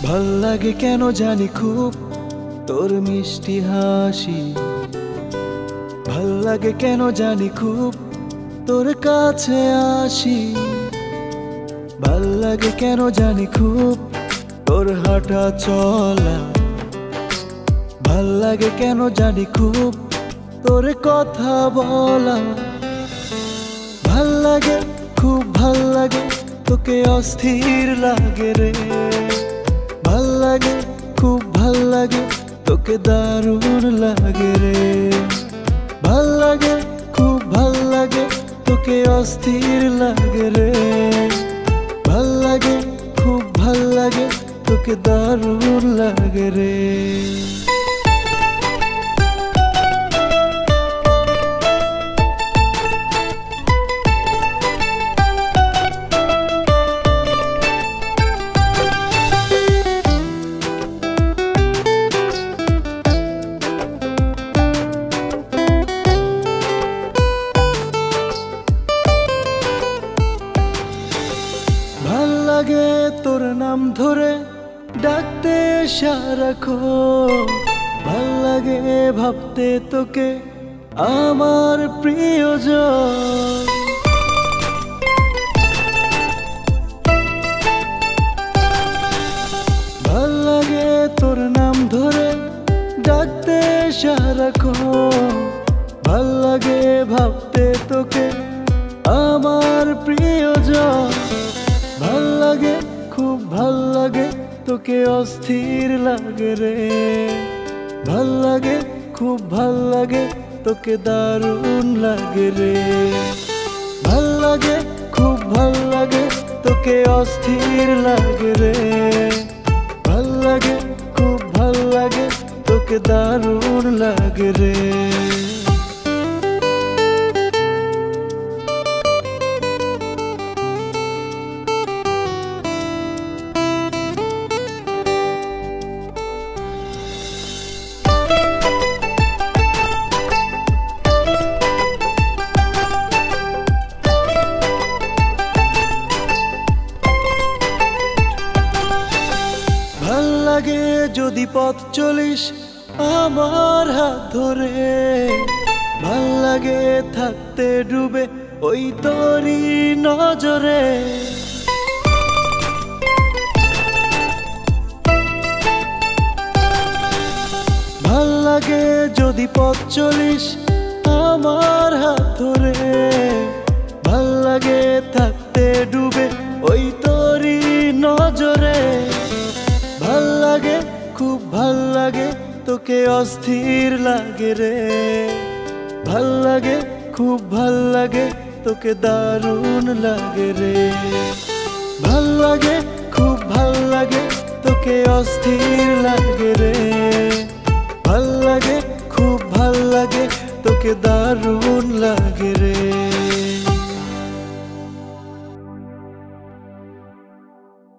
ভাল লাগে কেন জানি খুব তোর মিষ্টি হাসি, ভাল লাগে কেন জানি খুব তোর কাছে আসি, ভাল লাগে কেন জানি খুব তোর হাঁটা চলা, ভাল লাগে কেন জানি খুব তোর কথা বলা, ভাল লাগে খুব ভাল লাগে তোকে অস্থির লাগে রে, ভাল লাগে খুব ভাল লাগে তোকে দারুণ লাগে রে, ভাল লাগে খুব ভাল লাগে তোকে অস্থির লাগে রে, ভাল লাগে খুব ভাল লাগে তোকে দারুণ লাগে রে। ভাল লাগে তোর নাম ধরে ডাকতে সারাক্ষণ, ভাল লাগে ভাবতে তোকে আমার প্রিয়জন, ভাল লাগে তোর নাম ধরে ডাকতে সারাক্ষণ, ভাল লাগে ভাবতে তোকে আমার প্রিয়জন, ভাল লাগে খুব ভাল লাগে তোকে অস্থির লাগে রে, ভাল লাগে খুব ভাল লাগে তোকে দারুণ লাগে রে, ভাল লাগে খুব ভাল লাগে তোকে অস্থির লাগে রে, ভাল লাগে খুব ভাল লাগে তোকে দারুণ লাগে রে। ভাল লাগে যদি পথ চলিস আমার হাত ধরে, ভাল লাগে থাকতে ডুবে ওই তোরই নজরে, ভাল লাগে যদি পথ চলিস আমার হাত ধরে, ভাল লাগে থাকতে ডুবে ওই তোরই নজরে, ভাল লাগে খুব ভাল লাগে তোকে অস্থির লাগে রে, ভাল লাগে খুব ভাল লাগে তোকে দারুণ লাগে রে, ভাল লাগে খুব ভাল লাগে তোকে অস্থির লাগে রে, ভাল লাগে খুব ভাল লাগে তোকে দারুণ লাগে